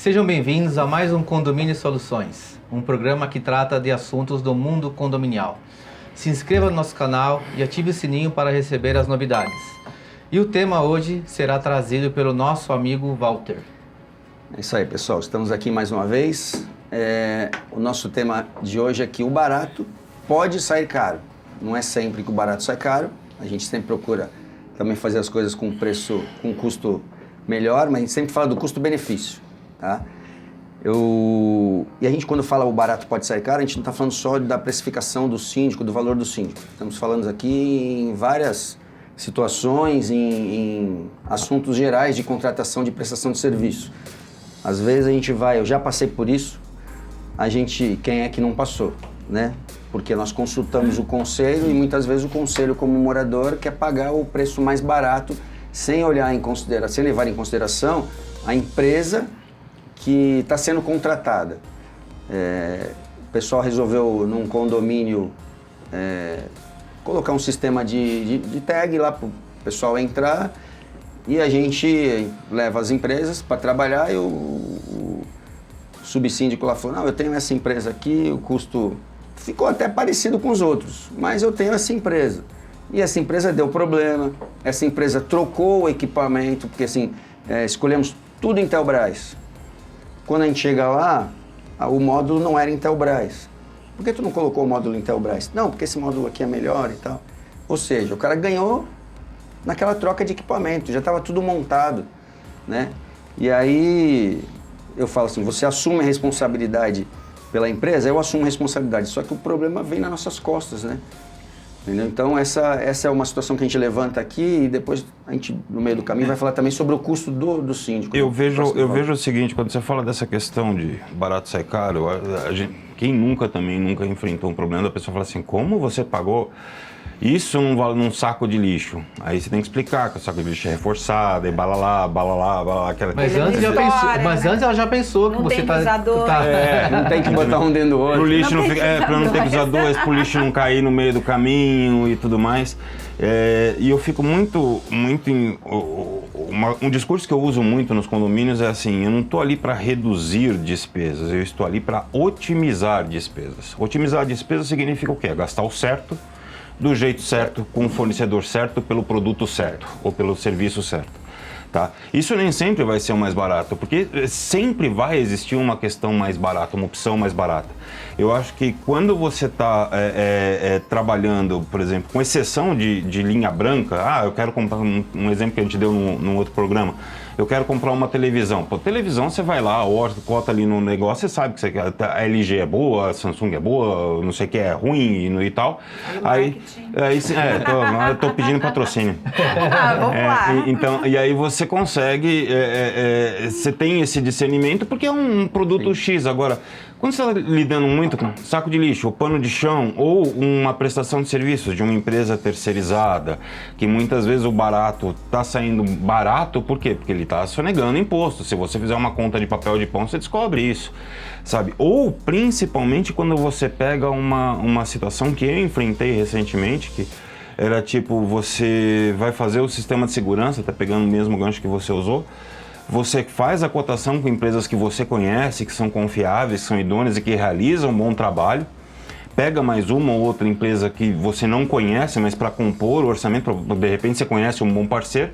Sejam bem-vindos a mais um Condomínio Soluções, um programa que trata de assuntos do mundo condominial. Se inscreva no nosso canal e ative o sininho para receber as novidades. E o tema hoje será trazido pelo nosso amigo Walter. É isso aí, pessoal. Estamos aqui mais uma vez. O nosso tema de hoje é que o barato pode sair caro. Não é sempre que o barato sai caro. A gente sempre procura também fazer as coisas com preço, com custo melhor, mas a gente sempre fala do custo-benefício, tá? E a gente, quando fala o barato pode sair caro, a gente não está falando só da precificação do síndico, do valor do síndico. Estamos falando aqui em várias situações, em assuntos gerais de contratação de prestação de serviço. Às vezes a gente vai, eu já passei por isso, quem é que não passou, né? Porque nós consultamos o conselho e muitas vezes o conselho, como morador, quer pagar o preço mais barato sem levar em consideração a empresa que está sendo contratada. O pessoal resolveu, num condomínio, colocar um sistema de tag lá para o pessoal entrar e a gente leva as empresas para trabalhar e o subsíndico lá falou, não, eu tenho essa empresa aqui, o custo ficou até parecido com os outros, mas eu tenho essa empresa. E essa empresa deu problema, essa empresa trocou o equipamento, porque assim, escolhemos tudo Intelbras. Quando a gente chega lá, o módulo não era Intelbras. Por que tu não colocou o módulo Intelbras? Não, porque esse módulo aqui é melhor e tal. Ou seja, o cara ganhou naquela troca de equipamento, já estava tudo montado, né? E aí eu falo assim, você assume a responsabilidade pela empresa, eu assumo a responsabilidade, só que o problema vem nas nossas costas, né? Entendeu? Então essa é uma situação que a gente levanta aqui e depois a gente, no meio do caminho, vai falar também sobre o custo do síndico. Eu vejo o seguinte, quando você fala dessa questão de barato sai caro, quem nunca enfrentou um problema, a pessoa fala assim, como você pagou isso num saco de lixo? Aí você tem que explicar que o saco de lixo é reforçado, e balalá, aquela... Mas antes ela já pensou que não você tem que usar dois. Não tem que botar um dentro do outro. Pro lixo pra não ter que usar dois, pro lixo não cair no meio do caminho e tudo mais. E eu fico muito um discurso que eu uso muito nos condomínios é assim, eu não estou ali para reduzir despesas, eu estou ali para otimizar despesas. Otimizar despesas significa o quê? Gastar o certo, do jeito certo, com o fornecedor certo, pelo produto certo ou pelo serviço certo. Tá? Isso nem sempre vai ser o mais barato, porque sempre vai existir uma questão mais barata, uma opção mais barata. Eu acho que quando você está trabalhando, por exemplo, com exceção de linha branca, eu quero comprar um exemplo que a gente deu num outro programa, eu quero comprar uma televisão. Pô, televisão você vai lá, cota ali no negócio, você sabe que a LG é boa, a Samsung é boa, não sei o que é ruim e tal. Aí tô pedindo patrocínio. Vamos lá. Então, e aí você consegue, você tem esse discernimento porque é um produto X. Agora, quando você está lidando muito com saco de lixo, ou pano de chão, ou uma prestação de serviços de uma empresa terceirizada, que muitas vezes o barato está saindo barato, por quê? Porque ele está sonegando imposto. Se você fizer uma conta de papel de pão, você descobre isso, sabe? Ou, principalmente, quando você pega uma situação que eu enfrentei recentemente, que era tipo, você vai fazer o sistema de segurança, tá pegando o mesmo gancho que você usou, você faz a cotação com empresas que você conhece, que são confiáveis, que são idôneas e que realizam um bom trabalho. Pega mais uma ou outra empresa que você não conhece, mas para compor o orçamento, de repente você conhece um bom parceiro,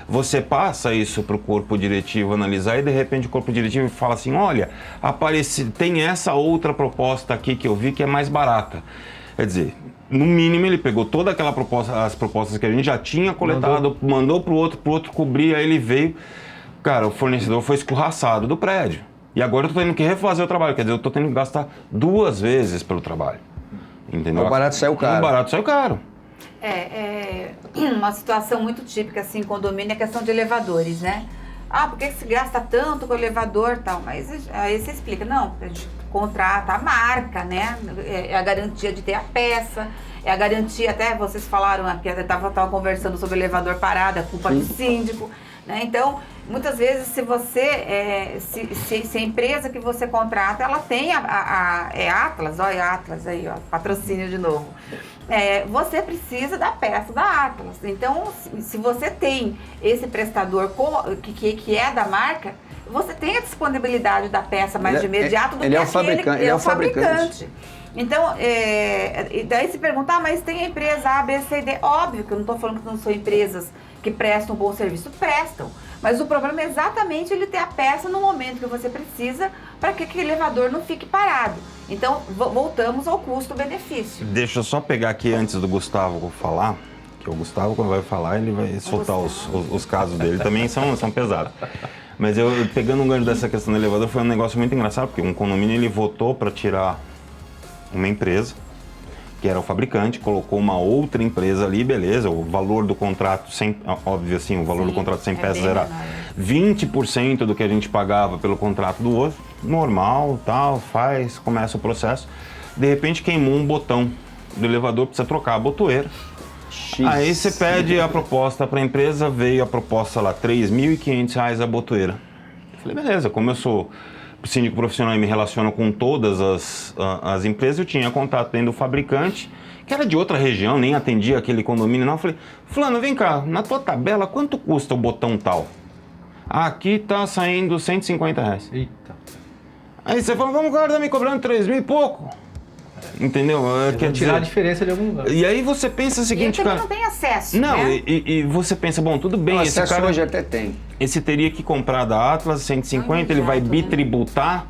você passa isso para o corpo diretivo analisar e de repente o corpo diretivo fala assim, olha, tem essa outra proposta aqui que eu vi que é mais barata. Quer dizer, no mínimo ele pegou toda aquela as propostas que a gente já tinha coletado, mandou para o outro cobrir, aí ele veio... Cara, o fornecedor foi escorraçado do prédio. E agora eu tô tendo que refazer o trabalho. Quer dizer, eu tô tendo que gastar 2 vezes pelo trabalho. Entendeu? O barato saiu caro. O barato saiu caro. Uma situação muito típica, assim, em condomínio, é a questão de elevadores, né? Por que se gasta tanto com o elevador e tal? Mas aí você explica, não, a gente contrata a marca, né? É a garantia de ter a peça, é a garantia, até vocês falaram, que eu tava conversando sobre o elevador parado, a culpa do síndico, né? Então, muitas vezes, se você, se a empresa que você contrata, ela tem é Atlas, olha Atlas aí, ó, patrocínio de novo. Você precisa da peça da Atlas. Então, se você tem esse prestador que é da marca, você tem a disponibilidade da peça mais de imediato do que ele é o aquele, fabricante. Ele é o fabricante. Então, e daí se perguntar, mas tem a empresa A, B, C, D. Óbvio que eu não estou falando que não são empresas que prestam um bom serviço, prestam. Mas o problema é exatamente ele ter a peça no momento que você precisa para que aquele elevador não fique parado. Então, voltamos ao custo-benefício. Deixa eu só pegar aqui antes do Gustavo falar, que o Gustavo, quando vai falar, ele vai soltar os casos dele, também são pesados. Mas eu, pegando um gancho dessa questão do elevador, foi um negócio muito engraçado, porque um condomínio, ele votou para tirar uma empresa, que era o fabricante, colocou uma outra empresa ali, beleza, o valor do contrato, óbvio assim, o valor do contrato 100 peças era 20% do que a gente pagava pelo contrato do outro, normal, tal, começa o processo. De repente queimou um botão do elevador, precisa trocar a botoeira. Aí você pede a proposta para a empresa, veio a proposta lá, R$3.500 a botoeira. Eu falei, beleza, como eu sou síndico profissional e me relaciono com todas as empresas, eu tinha contato dentro do fabricante, que era de outra região, nem atendia aquele condomínio não. Eu falei, fulano, vem cá, na tua tabela, quanto custa o botão tal? Aqui tá saindo R$150. Eita. Aí você fala, vamos, cara, tá me cobrando 3 mil e pouco. Entendeu? Quer tirar a diferença de algum lugar. E aí você pensa o seguinte, e ele cara... não tem acesso, Não, né? e você pensa, bom, tudo bem, esse acesso cara... hoje até tem. Esse teria que comprar da Atlas 150, ele vai bitributar,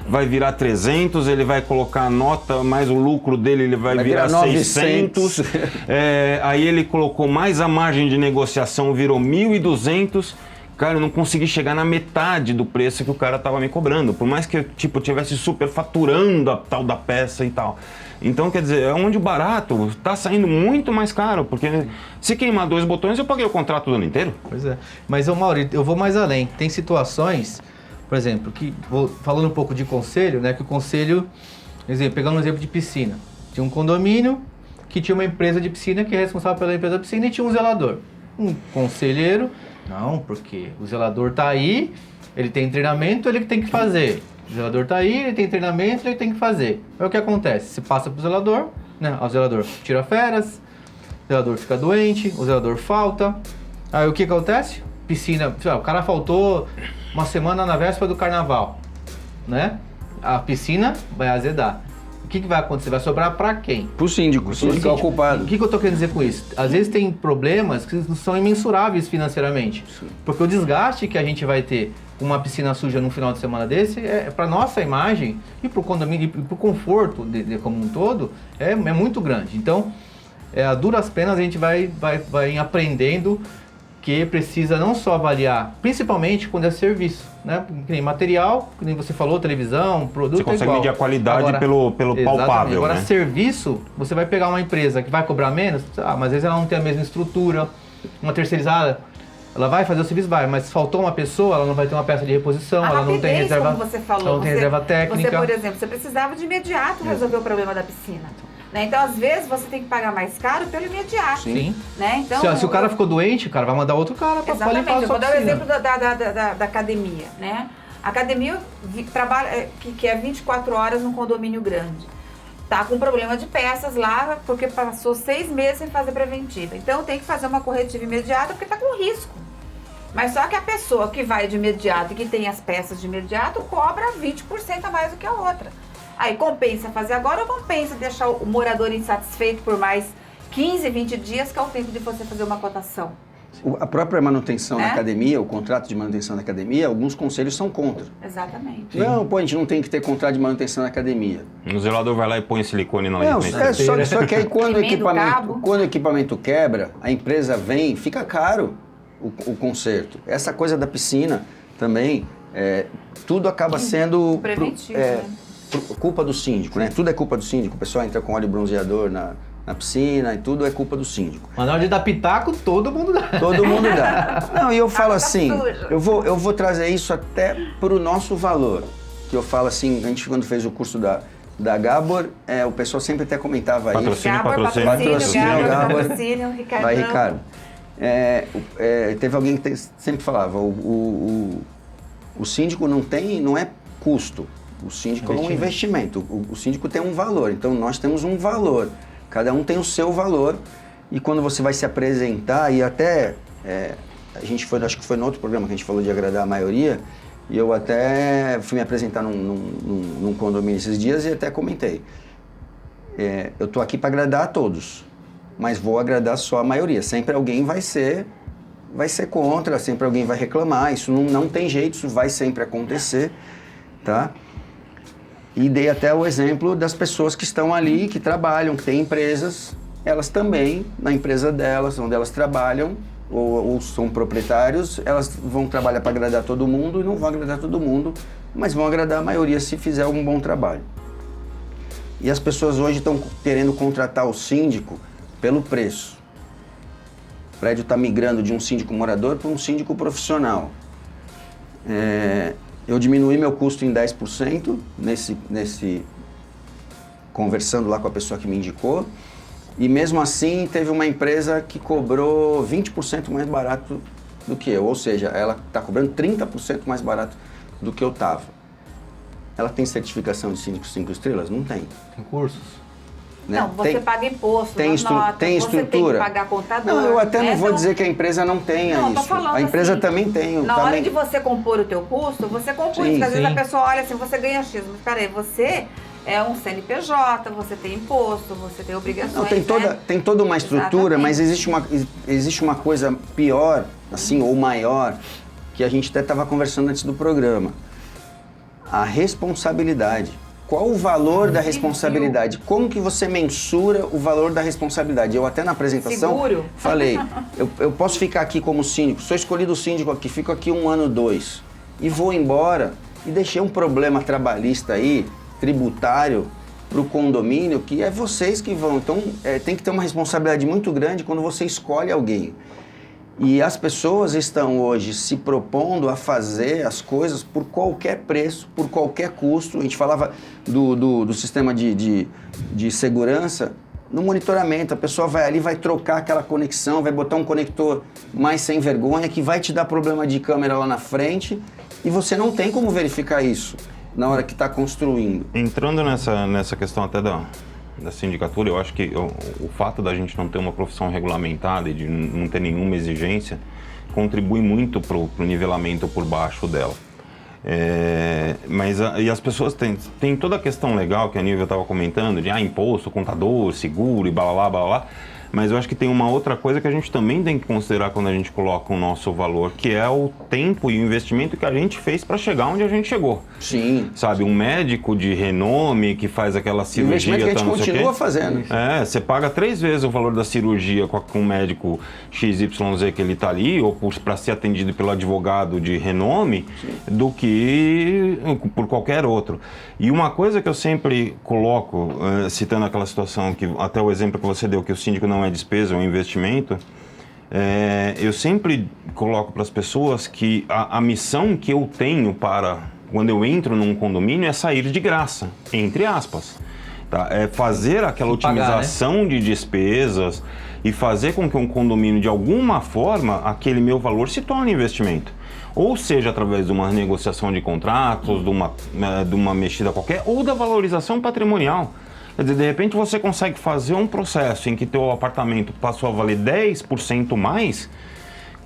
vai virar 300, ele vai colocar a nota, mais o lucro dele, ele vai virar 600. Aí ele colocou mais a margem de negociação, virou 1.200. Cara, eu não consegui chegar na metade do preço que o cara tava me cobrando, por mais que eu tivesse super faturando a tal da peça e tal. Então, quer dizer, é onde o barato tá saindo muito mais caro, porque se queimar 2 botões, eu paguei o contrato do ano inteiro. Pois é. Mas, Mauro, eu vou mais além. Tem situações, por exemplo, que, falando um pouco de conselho, né, que o conselho, pegando um exemplo de piscina. Tinha um condomínio que tinha uma empresa de piscina que é responsável pela empresa de piscina e tinha um zelador. Um conselheiro, não, porque o zelador tá aí, ele tem treinamento, ele que tem que fazer. O zelador tá aí, ele tem treinamento, ele tem que fazer. Aí o que acontece? Se passa pro zelador, né? O zelador tira férias, o zelador fica doente, o zelador falta. Aí o que acontece? Piscina, o cara faltou uma semana na véspera do carnaval, né? A piscina vai azedar. O que vai acontecer? Vai sobrar para quem? Pro síndico, o síndico é o culpado. O que eu tô querendo dizer com isso? Às vezes tem problemas que são imensuráveis financeiramente. Sim. Porque o desgaste que a gente vai ter com uma piscina suja num final de semana desse, para nossa imagem e para o condomínio, e para o conforto como um todo, é muito grande. Então, a duras penas a gente vai aprendendo que precisa não só avaliar, principalmente quando é serviço, né? Que nem material, que nem você falou, televisão, produto. Você consegue medir a qualidade agora, pelo palpável. Agora, né? Serviço, você vai pegar uma empresa que vai cobrar menos, mas às vezes ela não tem a mesma estrutura, uma terceirizada, ela vai fazer o serviço, mas faltou uma pessoa, ela não vai ter uma peça de reposição, ela não tem reserva, como você falou, ela não tem reserva técnica. Você, por exemplo, você precisava de imediato resolver o problema da piscina. Né? Então, às vezes, você tem que pagar mais caro pelo imediato. Sim. Né? Então, se o cara ficou doente, o cara vai mandar outro cara para limpar a sua piscina. Eu vou dar o exemplo da academia. Né? A academia trabalha, que é 24 horas num condomínio grande. Tá com problema de peças lá, porque passou 6 meses sem fazer preventiva. Então, tem que fazer uma corretiva imediata, porque tá com risco. Mas só que a pessoa que vai de imediato e que tem as peças de imediato cobra 20% a mais do que a outra. Aí compensa fazer agora ou compensa deixar o morador insatisfeito por mais 15, 20 dias, que é o tempo de você fazer uma cotação? A própria manutenção na academia, o contrato de manutenção da academia, alguns conselhos são contra. Exatamente. Não, a gente não tem que ter contrato de manutenção na academia. O zelador vai lá e põe silicone na Não, leite. só que aí quando o equipamento quebra, a empresa vem, fica caro o conserto. Essa coisa da piscina também, tudo acaba sendo... preventivo, culpa do síndico, né? Tudo é culpa do síndico. O pessoal entra com óleo bronzeador na piscina e tudo é culpa do síndico. Mas na hora de dar pitaco, todo mundo dá. Todo mundo dá. Não, e eu falo assim, eu vou trazer isso até pro nosso valor. Que eu falo assim, a gente quando fez o curso da Gabor, o pessoal sempre até comentava isso. Patrocínio, Gabor. Ricardão. Vai, Ricardo. Teve alguém que sempre falava, o síndico não é custo. O síndico é um investimento, o síndico tem um valor, então nós temos um valor, cada um tem o seu valor, e quando você vai se apresentar, e até, acho que foi no outro programa que a gente falou de agradar a maioria, E eu até fui me apresentar num condomínio esses dias e até comentei. Eu estou aqui para agradar a todos, mas vou agradar só a maioria. Sempre alguém vai ser contra, sempre alguém vai reclamar. Isso não tem jeito, isso vai sempre acontecer, tá? E dei até o exemplo das pessoas que estão ali, que trabalham, que têm empresas. Elas também, na empresa delas, onde elas trabalham, ou são proprietários, elas vão trabalhar para agradar todo mundo e não vão agradar todo mundo, mas vão agradar a maioria se fizer um bom trabalho. E as pessoas hoje estão querendo contratar o síndico pelo preço. O prédio está migrando de um síndico morador para um síndico profissional. Eu diminuí meu custo em 10% conversando lá com a pessoa que me indicou. E mesmo assim, teve uma empresa que cobrou 20% mais barato do que eu. Ou seja, ela está cobrando 30% mais barato do que eu estava. Ela tem certificação de síndico 5 estrelas? Não tem. Tem cursos? Né? Não, você paga imposto, tem nota, tem estrutura. Você tem que pagar contador. Não, eu até né? não vou dizer que a empresa não tenha Não, tô isso. falando A empresa assim, também tem. Na hora de você compor o teu custo, você compõe Sim, isso. Às vezes sim. a pessoa olha assim, você ganha X, mas peraí, você é um CNPJ, você tem imposto, você tem obrigações, Não, né? tem toda uma estrutura, mas existe uma coisa pior, assim, ou maior, que a gente até estava conversando antes do programa. A responsabilidade. Qual o valor da responsabilidade? Como que você mensura o valor da responsabilidade? Eu até na apresentação Seguro. falei, eu posso ficar aqui como síndico, sou escolhido síndico aqui, fico aqui 1 ano, 2, e vou embora e deixei um problema trabalhista aí, tributário, para o condomínio, que é vocês que vão. Então, tem que ter uma responsabilidade muito grande quando você escolhe alguém. E as pessoas estão hoje se propondo a fazer as coisas por qualquer preço, por qualquer custo. A gente falava do sistema de segurança, no monitoramento. A pessoa vai ali, vai trocar aquela conexão, vai botar um conector mais sem vergonha, que vai te dar problema de câmera lá na frente, e você não tem como verificar isso na hora que está construindo. Entrando nessa questão até da sindicatura, eu acho que o fato da gente não ter uma profissão regulamentada e de não ter nenhuma exigência contribui muito para o nivelamento por baixo dela. E as pessoas têm toda a questão legal que a Nívia estava comentando, de imposto, contador, seguro e blá blá blá blá. Mas eu acho que tem uma outra coisa que a gente também tem que considerar quando a gente coloca o nosso valor, que é o tempo e o investimento que a gente fez para chegar onde a gente chegou. Sim. Sabe, um médico de renome que faz aquela cirurgia... investimento que a gente continua fazendo. Você paga 3 vezes o valor da cirurgia com um médico XYZ que ele está ali, ou para ser atendido pelo advogado de renome, do que por qualquer outro. E uma coisa que eu sempre coloco, citando aquela situação, que até o exemplo que você deu, que o síndico não é despesa, é um investimento, eu sempre coloco para as pessoas que a missão que eu tenho para, quando eu entro num condomínio, é sair de graça, entre aspas. Tá? É fazer aquela otimização de despesas e fazer com que um condomínio, de alguma forma, aquele meu valor se torne investimento. Ou seja, através de uma negociação de contratos, de uma mexida qualquer, ou da valorização patrimonial. Quer dizer, de repente você consegue fazer um processo em que teu apartamento passou a valer 10% mais.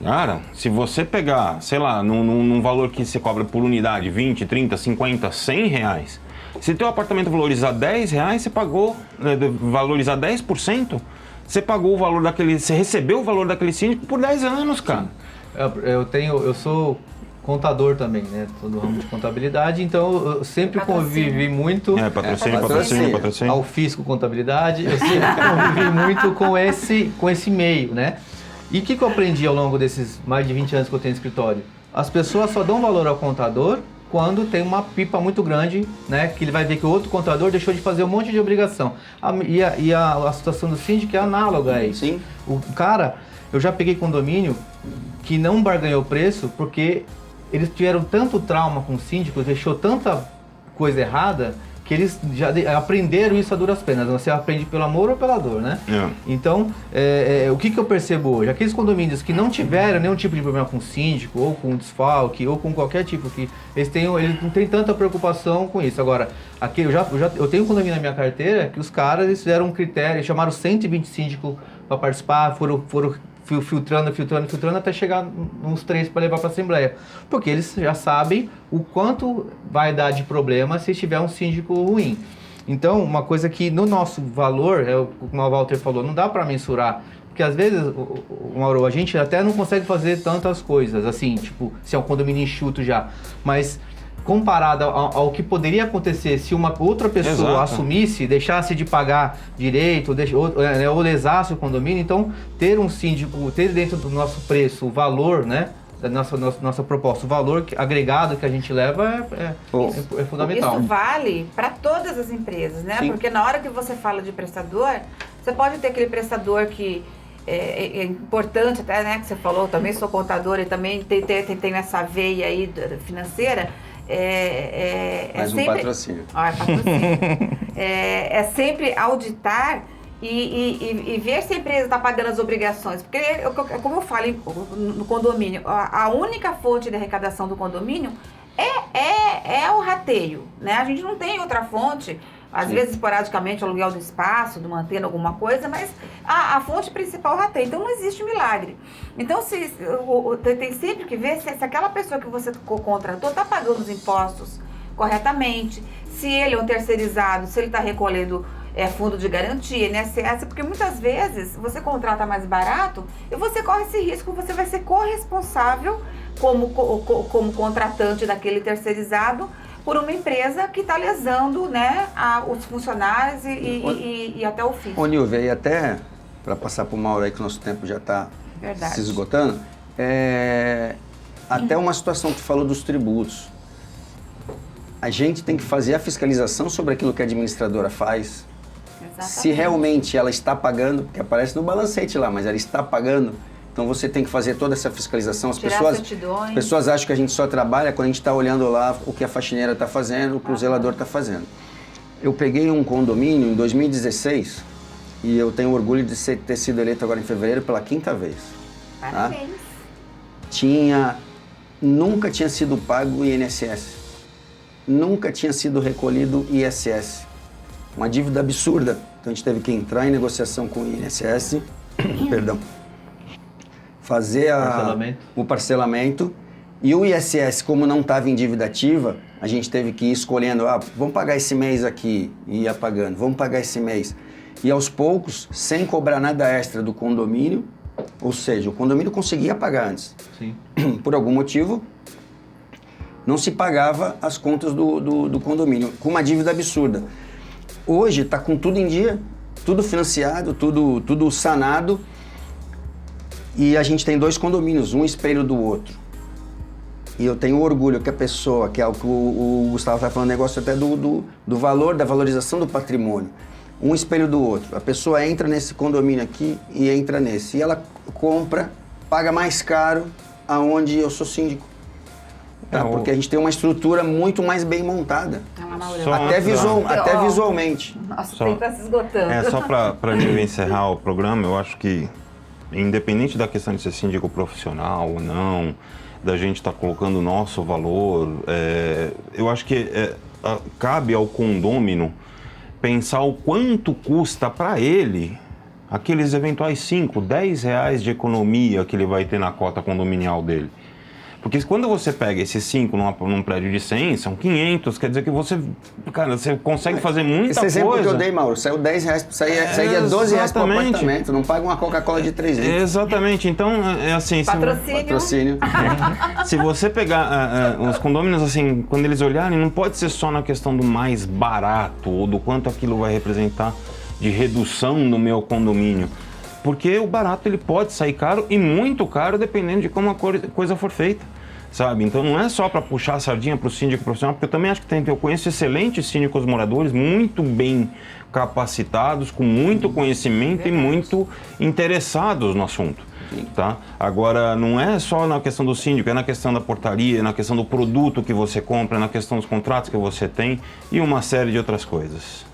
Cara, se você pegar, sei lá, num valor que você cobra por unidade, 20, 30, 50, 100 reais. Se teu apartamento valorizar 10 reais, você pagou, valorizar 10%, você pagou o valor daquele, você recebeu o valor daquele síndico por 10 anos, cara. Eu sou contador também, né? Tô do ramo de contabilidade, então eu sempre convivi muito... Patrocínio. Ao fisco contabilidade, eu sempre convivi muito com esse meio, né? E o que eu aprendi ao longo desses mais de 20 anos que eu tenho escritório? As pessoas só dão valor ao contador quando tem uma pipa muito grande, né? Que ele vai ver que o outro contador deixou de fazer um monte de obrigação. A situação do síndico é análoga a isso. Sim. O cara, eu já peguei condomínio que não barganhou o preço porque eles tiveram tanto trauma com o síndico, deixou tanta coisa errada, que eles já aprenderam isso a duras penas. Você aprende pelo amor ou pela dor, né? Então, o que eu percebo hoje? Aqueles condomínios que não tiveram nenhum tipo de problema com o síndico, ou com desfalque, ou com qualquer tipo, que eles não têm tanta preocupação com isso. Agora, aqui eu tenho um condomínio na minha carteira que os caras fizeram um critério, chamaram 120 síndicos para participar, foram filtrando até chegar uns 3 para levar para a Assembleia. Porque eles já sabem o quanto vai dar de problema se tiver um síndico ruim. Então, uma coisa que no nosso valor, como o Walter falou, não dá para mensurar. Porque às vezes, Mauro, a gente até não consegue fazer tantas coisas, assim, tipo, se é um condomínio enxuto já. Mas comparado ao que poderia acontecer se uma outra pessoa assumisse, deixasse de pagar direito, ou lesasse o condomínio, então ter um síndico, ter dentro do nosso preço o valor, né, da nossa proposta, o valor agregado que a gente leva é fundamental. Isso vale para todas as empresas, né? Sim. Porque na hora que você fala de prestador, você pode ter aquele prestador que é importante, até, né, que você falou, também sou contadora e também tem essa veia aí financeira. Mais um sempre patrocínio. Patrocínio. É sempre auditar e ver se a empresa está pagando as obrigações. Porque, como eu falo no condomínio, a única fonte de arrecadação do condomínio é o rateio, né? A gente não tem outra fonte. Às vezes, esporadicamente, aluguel do espaço, mantendo alguma coisa, mas a fonte principal é o rateio. Então, não existe milagre. Então, tem sempre que ver se aquela pessoa que você contratou está pagando os impostos corretamente, se ele é um terceirizado, se ele está recolhendo fundo de garantia, INSS, porque muitas vezes você contrata mais barato e você corre esse risco, você vai ser corresponsável como contratante daquele terceirizado por uma empresa que está lesando, né, os funcionários e até o fim. Ô, Nilvia, e até para passar para o Mauro aí, que o nosso tempo já está se esgotando, até uma situação que tu falou dos tributos. A gente tem que fazer a fiscalização sobre aquilo que a administradora faz. Exatamente. Se realmente ela está pagando, porque aparece no balancete lá, mas ela está pagando. Então você tem que fazer toda essa fiscalização. As pessoas acham que a gente só trabalha quando a gente está olhando lá o que a faxineira está fazendo, o que o zelador está fazendo. Eu peguei um condomínio em 2016 e eu tenho orgulho de ter sido eleito agora em fevereiro pela 5ª vez. Parabéns. Tá? Nunca tinha sido pago o INSS. Nunca tinha sido recolhido ISS. Uma dívida absurda. Então a gente teve que entrar em negociação com o INSS. Perdão. Fazer o parcelamento, e o ISS, como não estava em dívida ativa, a gente teve que ir escolhendo, vamos pagar esse mês aqui, e ia pagando, vamos pagar esse mês. E aos poucos, sem cobrar nada extra do condomínio, ou seja, o condomínio conseguia pagar antes. Sim. Por algum motivo, não se pagava as contas do condomínio, com uma dívida absurda. Hoje está com tudo em dia, tudo financiado, tudo sanado. E a gente tem 2 condomínios, um espelho do outro. E eu tenho orgulho que a pessoa, que é o que o Gustavo está falando, negócio até do valor, da valorização do patrimônio. Um espelho do outro. A pessoa entra nesse condomínio aqui e entra nesse. E ela compra, paga mais caro aonde eu sou síndico. Tá? Porque a gente tem uma estrutura muito mais bem montada. Até visualmente. Nossa, o tempo está se esgotando. Só para encerrar o programa, eu acho que independente da questão de ser síndico profissional ou não, da gente estar colocando o nosso valor, eu acho que cabe ao condômino pensar o quanto custa para ele aqueles eventuais 5, 10 reais de economia que ele vai ter na cota condominial dele. Porque quando você pega esses 5 num prédio de 100, são 500, quer dizer que você consegue fazer muita coisa. Esse exemplo que eu dei, Mauro, saiu 10 reais, saía 12 reais para o apartamento, não paga uma Coca-Cola de 3 litros. Exatamente, então é assim... Patrocínio. Se você pegar os condôminos, assim, quando eles olharem, não pode ser só na questão do mais barato ou do quanto aquilo vai representar de redução no meu condomínio. Porque o barato ele pode sair caro e muito caro dependendo de como a coisa for feita. Sabe? Então não é só para puxar a sardinha para o síndico profissional, porque eu também acho que eu conheço excelentes síndicos moradores, muito bem capacitados, com muito conhecimento e muito interessados no assunto. Tá? Agora, não é só na questão do síndico, é na questão da portaria, é na questão do produto que você compra, é na questão dos contratos que você tem e uma série de outras coisas.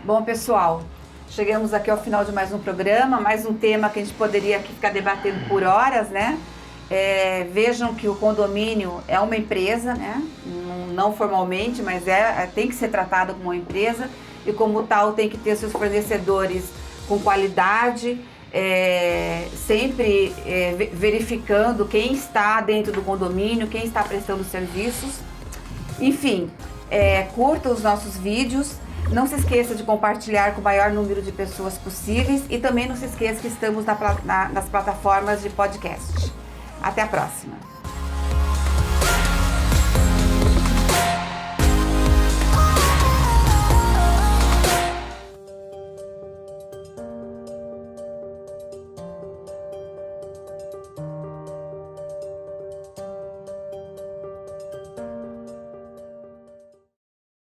Bom, pessoal, chegamos aqui ao final de mais um programa, mais um tema que a gente poderia aqui ficar debatendo por horas, né? Vejam que o condomínio é uma empresa, né? Não formalmente, mas tem que ser tratado como uma empresa e como tal tem que ter seus fornecedores com qualidade, sempre verificando quem está dentro do condomínio, quem está prestando serviços. Enfim, curta os nossos vídeos, não se esqueça de compartilhar com o maior número de pessoas possíveis e também não se esqueça que estamos nas plataformas de podcast. Até a próxima!